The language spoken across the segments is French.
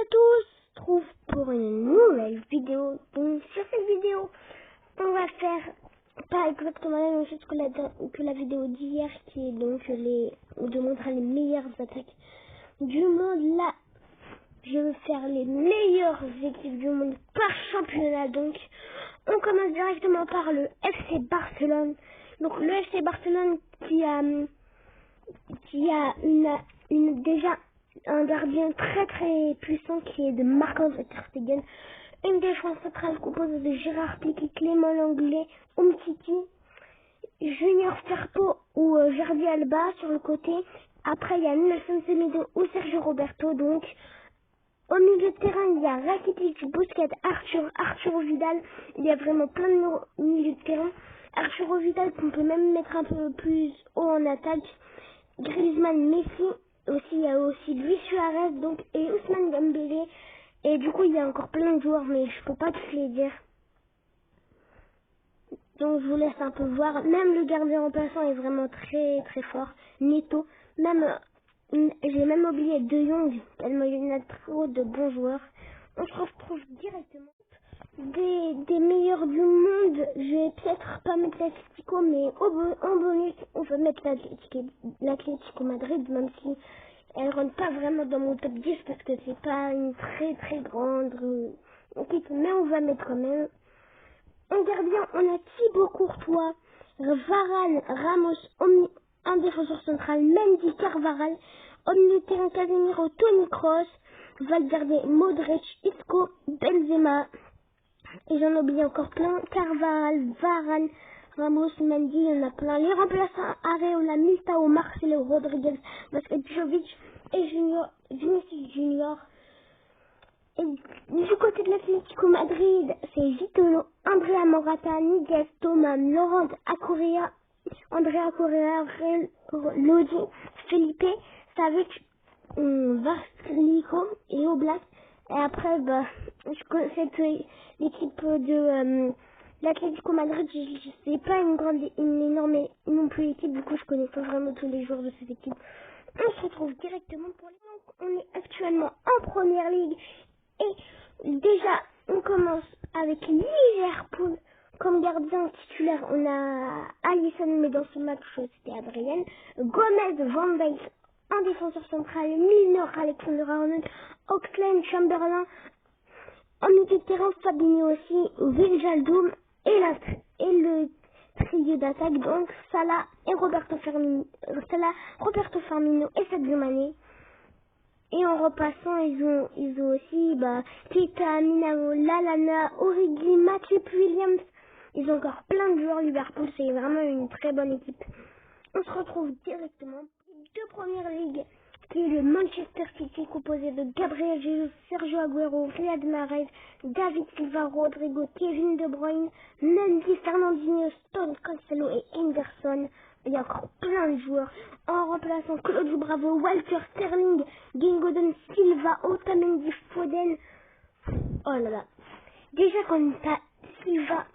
à tous, on se trouve pour une nouvelle vidéo. Donc sur cette vidéo, on va faire pas exactement la même chose que la vidéo d'hier, qui est donc de montrer les meilleures attaques du monde. Là, je vais faire les meilleures équipes du monde par championnat. Donc, on commence directement par le FC Barcelone. Donc le FC Barcelone qui a déjà un gardien très très puissant qui est de Marc-André ter Stegen, une défense centrale composée de Gérard Piqué, Clément Lenglet, Umtiti, Junior Firpo ou Jordi Alba sur le côté. Après il y a Nelson Semedo ou Sergio Roberto. Donc au milieu de terrain il y a Rakitic, Busquets, Arturo Vidal. Il y a vraiment plein de milieux de terrain. Arturo Vidal qu'on peut même mettre un peu plus haut en attaque. Griezmann, Messi, aussi il y a aussi Luis Suarez donc et Ousmane Dembélé, et du coup il y a encore plein de joueurs mais je peux pas tous les dire, donc je vous laisse un peu voir. Même le gardien remplaçant est vraiment très très fort, Neto, même j'ai même oublié De Jong tellement il y en a trop de bons joueurs. On se retrouve directement des meilleurs du monde. Je vais peut-être pas mettre l'Atlético, mais en bonus on va mettre l'Atlético Madrid, même si elle rentre pas vraiment dans mon top 10 parce que c'est pas une très très grande équipe, mais on va mettre quand même. En gardien on a Thibaut Courtois, Varane, Ramos, un défenseur central, Mendy, Carvajal, au milieu de terrain Casemiro, Toni Kroos, Valverde, Modric, Isco, Benzema. Et j'en oublie encore plein, Carvajal, Varane, Ramos, Mendy, il y en a plein. Les remplaçants, Areola, Militao, Marcelo, Rodriguez, Jovic et Vinicius Junior. Et du côté de l'Atlético Madrid, c'est Vitolo, Andrea Morata, Niguez, Thomas, Laurent Acurea, Andrea Correa, Lodi, Felipe, Savic, Vasilico et Oblak. Et après, je connais l'équipe de l'Atlético Madrid. Je sais pas une énorme non plus équipe, du coup je connais pas vraiment tous les joueurs de cette équipe. On se retrouve directement pour les banques. On est actuellement en première ligue et déjà on commence avec Liverpool. Comme gardien titulaire, on a Alisson, mais dans ce match c'était Adrien, Gomez, Van Dijk. Un défenseur central, Milner, Alexander-Arnold, Oxlade, Chamberlain. En milieu de terrain, Fabinho aussi, Wijnaldum et le trio d'attaque, donc Salah et Roberto Firmino et Sadio Mané. Et en repassant, ils ont aussi Keita, Minamino, Lallana, Origi, Matip, Williams. Ils ont encore plein de joueurs. Liverpool, c'est vraiment une très bonne équipe. On se retrouve directement de première ligue, qui est le Manchester City, composé de Gabriel Jesus, Sergio Aguero, Riyad Mahrez, David Silva, Rodrigo, Kevin De Bruyne, Mendy, Fernandinho, Stone, Cancelo et Henderson. Il y a encore plein de joueurs. En remplaçant, Claudio Bravo, Walter, Sterling, Gingodon, Silva, Otamendi, Foden. Oh là là. Déjà quand t'as Silva,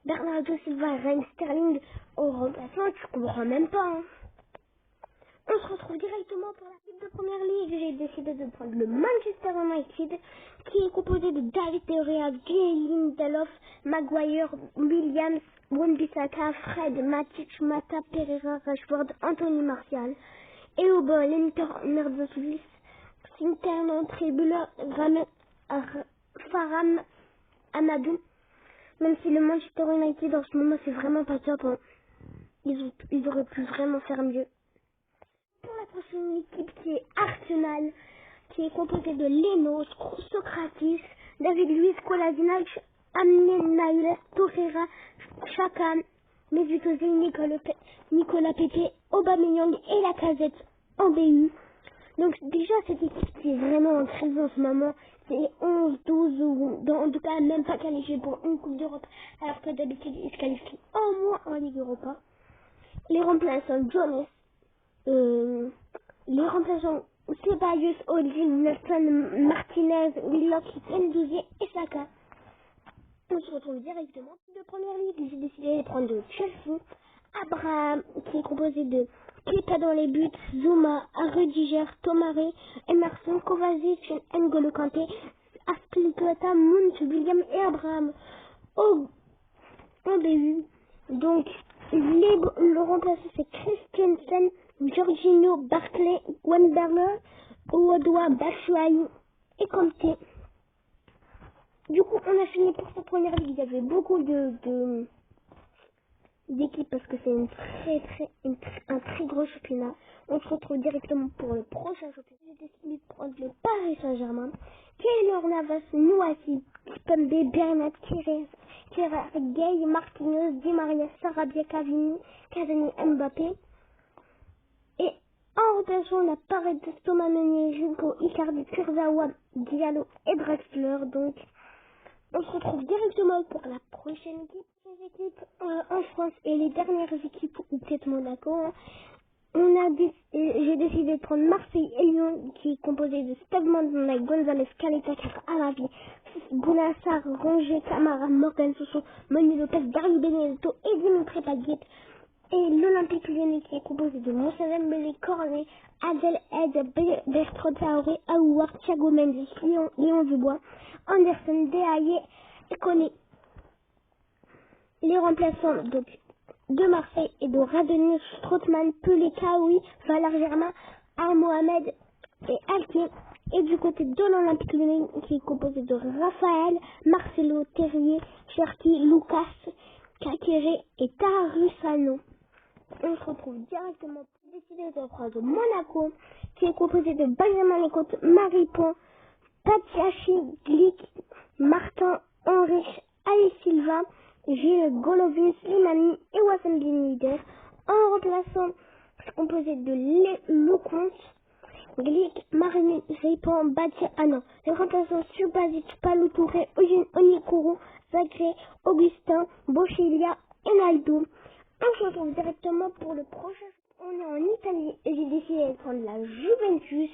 Bernardo Silva, Raheem Sterling au remplaçant, tu comprends même pas, hein. On se retrouve directement pour la l'équipe de première ligue. J'ai décidé de prendre le Manchester United, qui est composé de David De Gea, Jay Lindelof, Maguire, Williams, Wan-Bissaka, Fred, Matic, Mata, Pereira, Rashford, Anthony Martial. Et au bas, l'entraîneur de Suisse, Sinterno, Tribula, Faram, Amadou. Même si le Manchester United en ce moment c'est vraiment pas top, hein. Ils auraient pu vraiment faire mieux. Pour la prochaine équipe, qui est Arsenal, qui est composée de Leno, Socrates, David Luiz, Kolasinac, Amine Naïla, Torreira, Chaka, Mesut Ozil, Nicolas Pepe, Aubameyang et Lacazette en BU. Donc déjà cette équipe qui est vraiment en crise en ce moment, c'est 11, 12 ou en tout cas même pas qualifié pour une Coupe d'Europe, alors que d'habitude ils se qualifient au moins en Ligue Europa. Les remplaçants Jonas, les remplaçants Ceballos, Ozil, Nelson, Martinez, Willock, Ndouzi et Saka. On se retrouve directement de première ligue. J'ai décidé de prendre de Chelsea, Abraham, qui est composé de Keita dans les buts, Zuma, Rudiger, Tomare, Emerson, Kovacic, N'Golo Kanté, Aspilicueta, Mount, William et Abraham au début. Donc, le remplaçant c'est Christensen, Jorginho, Barclay, Wemberler, Odoa, Batshuayi et Kanté. Du coup, on a fini pour cette première ligue. Il y avait beaucoup d'équipes parce que c'est un très gros championnat. On se retrouve directement pour le prochain championnat. J'ai décidé de prendre le Paris Saint-Germain. Keylor Navas, Nouassi, Kipembe, Bernat, Kierar, Gay, Marquinhos, Di Maria, Sarabia, Cavani, Mbappé. Et en rotation, on a Paredes, Thomas Meunier, Junko, Icardi, Kurzawa, Diallo et Draxler. Donc, on se retrouve directement pour la prochaine équipe. Les équipes en France et les dernières équipes, ou peut-être Monaco. Hein. J'ai décidé de prendre Marseille et Lyon, qui est composé de Steve Mandanda, Gonzalez, Caleta, Alavi, Bounassar, Rongier, Camara, Morgan Soso, Manu Lopez, Gary Benedetto et Dimitri Payet. Et l'Olympique Lyonnais, qui est composé de Moussa Dembélé, Cornet, Adel Ed, Bertrand Traoré, Aouar, Thiago Mendes, Léon Dubois, Anderson, Dehaye et Koné. Les remplaçants donc de Marseille et de Radonjic, Strootman, Pelé, Kaoui, Valère Germain, Al-Mohamed et Alké. Et du côté de l'Olympique Lyonnais, qui est composé de Raphaël, Marcelo, Terrier, Cherki, Lucas, Kakere et Tarusano. On se retrouve directement pour décider de prendre Monaco, qui est composé de Benjamin Lecote, Maripon, Patiachi, Glick, Martin, Henrich, Ali Silva, Gilles Golovin, Slimani et Wassam Ben Yedder. En remplaçant, c'est composé de Lecomte, Glick, Marine, Ripon, Batia, Les remplaçants Subasic, Palou Touré, Eugène Onikoro, Zagré, Augustin, Bochilia et Naldo. On se retrouve directement pour le prochain. On est en Italie et j'ai décidé de prendre la Juventus,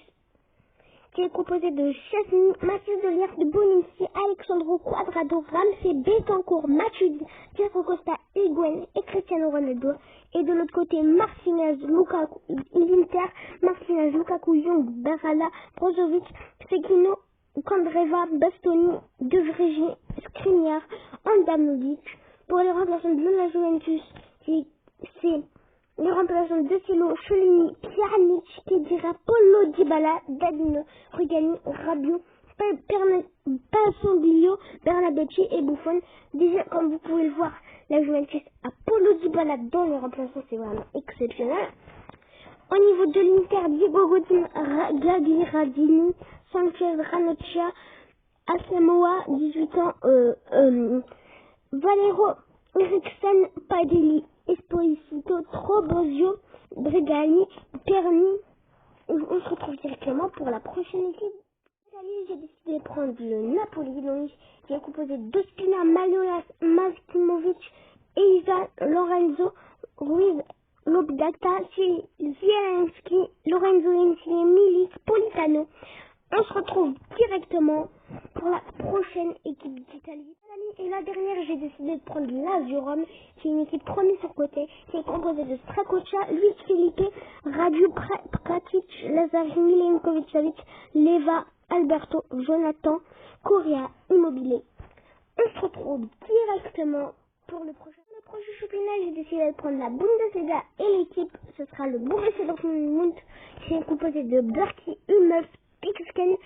qui est composé de Chesney, Mathieu Delire, de Bonucci, Alexandro Quadrado, Ramsey, Betancourt, Matuidi, Diego Costa, Higuain et Cristiano Ronaldo. Et de l'autre côté, Martinez, Lukaku, l'Inter, Martinez, Lukaku, Young, Barala, Brozovic, Sekino, Kandreva, Bastoni, De Vrij, Skriniar, Andanovic. Pour les remplaçants de la Juventus, c'est les remplaçants de Silo, Chelini, Pjanic, Kedira, Paulo Dybala, Dadino, Rugani, Rabiot, Passoglio, Bernabecci et Buffon. Déjà, comme vous pouvez le voir, la Juventus a Paulo Dybala dans les remplaçants, c'est vraiment exceptionnel. Au niveau de l'Inter, Diego Godin, Gagliardini, Sanchez, Ranocchia, Asamoah, 18 ans, Valero, Eriksen, Padelli, Esposito, Trobosio, Bregani, Perni. On se retrouve directement pour la prochaine équipe. J'ai décidé de prendre le Napoli, donc, qui est composé de Spina, Manolas, Maskimovic, Eiza, Lorenzo, Ruiz, Lobdata, Zielinski, Lorenzo Insigne, Milik, Politano. On se retrouve directement pour la prochaine équipe d'Italie. Et la dernière, j'ai décidé de prendre Lazio Rome, qui est une équipe promise sur côté, qui est composée de Strakosha, Luis Felipe, Radu Pratic, Lazar Milenkovic-Savic, Leva, Alberto, Jonathan, Correa, Immobilier. On se retrouve directement pour le prochain championnat. J'ai décidé de prendre la Bundesliga et l'équipe, ce sera le Borussia Dortmund, qui est composé de Berti, Hummels, Pixken,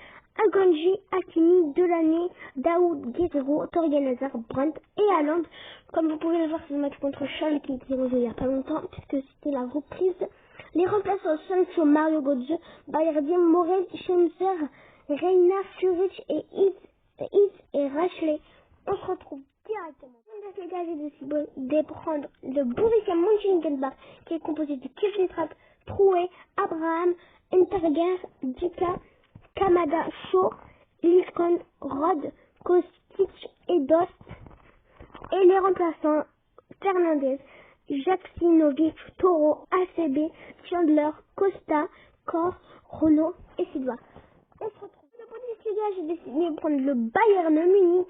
Agonji, Hakimi, Delaney, Daoud, Guerrero, Torgan Hazard, Brandt et Haaland. Comme vous pouvez le voir, c'est le match contre Schalke qui était rejoué il n'y a pas longtemps, puisque c'était la reprise. Les remplaçants Sancho, Mario Götze, Bayerdi, Morel, Schenzer, Reina, Furic et Is et Rashley. On se retrouve directement. J'ai décidé de prendre le Borussia Mönchengladbach, qui est composé de Kevin Trapp, Troué, Abraham, Interger, Dika, Kamada, Shaw, Liscon, Rod, Kostic et Dost. Et les remplaçants Fernandez, Jaksinovic, Toro, ACB, Chandler, Costa, Kor, Renault et Silva. On se retrouve. Dans la Bundesliga, j'ai décidé de prendre le Bayern Munich,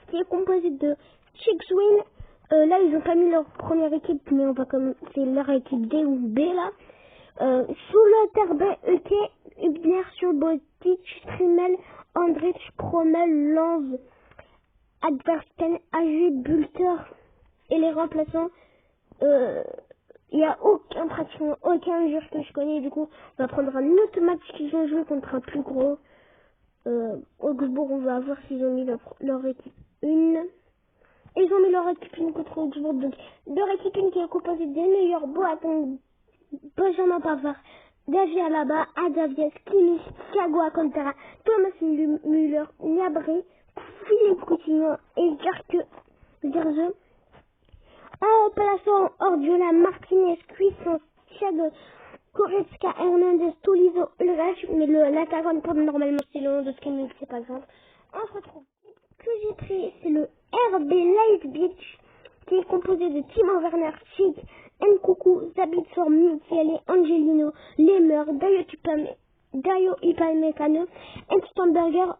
qui est composé de Chixwin. Là, ils n'ont pas mis leur première équipe, mais on va comme c'est leur équipe D ou B là. Schuler, Eke, Hübner, Subotic, Trimmel, Andrich, Promel, Lanz, Adversten, AG, Bulter et les remplaçants. Il n'y a pratiquement aucun joueur que je connais. Du coup, on va prendre un autre match qu'ils ont joué contre un plus gros. Augsbourg, on va voir s'ils ont mis leur équipe 1. Ils ont mis leur équipe 1 contre Augsbourg. Donc, leur équipe 1 qui est composée de Neuer, Boateng, Benjamin Pavard, David Alaba, Adavies, Kimmich, Thiago Alcantara, Thomas Müller, Gnabry, Philippe Coutinho et Zirze. En remplaçant Ordiola, Martinez, Cuisson, Thiago, Goretzka, Hernandez, Tolizo, Ulreich, mais l'attaquant pour normalement c'est le nom de Skymill, c'est pas grave. On se retrouve. Ce que j'ai pris, c'est le RB Leipzig, qui est composé de Timo Werner, Schick, Nkunku, Sabitzer, Mukiele, Angelino, Lemmer, Dayo Upamecano, Stamberger,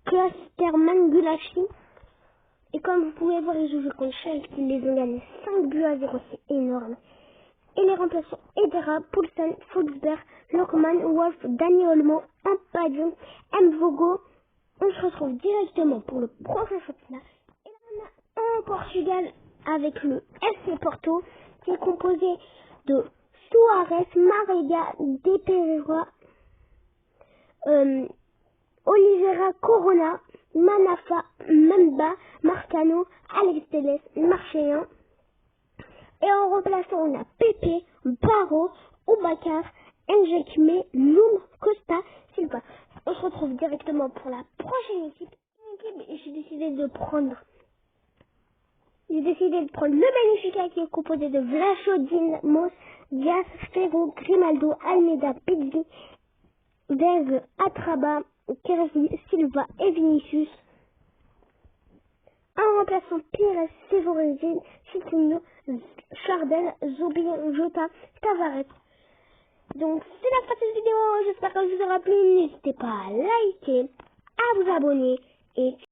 Klosterman, Gulashi. Et comme vous pouvez voir, ils ont joué contre Chelsea, ils les ont gagnés 5-0, c'est énorme. Et les remplaçants Edera, Poulsen, Forsberg, Lokman, Wolf, Dani Olmo, Ampadio, Mvogo. On se retrouve directement pour le prochain championnat. Et là, on a en Portugal avec le FC Porto, qui est composé de Suarez, Marega, Depereira, Oliveira, Corona, Manafa, Mamba, Marcano, Alex Telles, Marcheyan. Et en remplaçant, on a Pepe, Barro, Oubacar, Njekme, Loum, Costa, Silva. On se retrouve directement pour la prochaine équipe. J'ai décidé de prendre le Benfica qui est composé de Vlacho, Dinamos, Diaz, Ferro, Grimaldo, Almeida, Pizzi, Verge, Atraba, Kervi, Silva et Vinicius. En remplaçant Pires, Severine, Chiquinho, Chardel, Zobi, Jota, Tavares. Donc c'est la fin de cette vidéo, j'espère qu'elle vous aura plu. N'hésitez pas à liker, à vous abonner et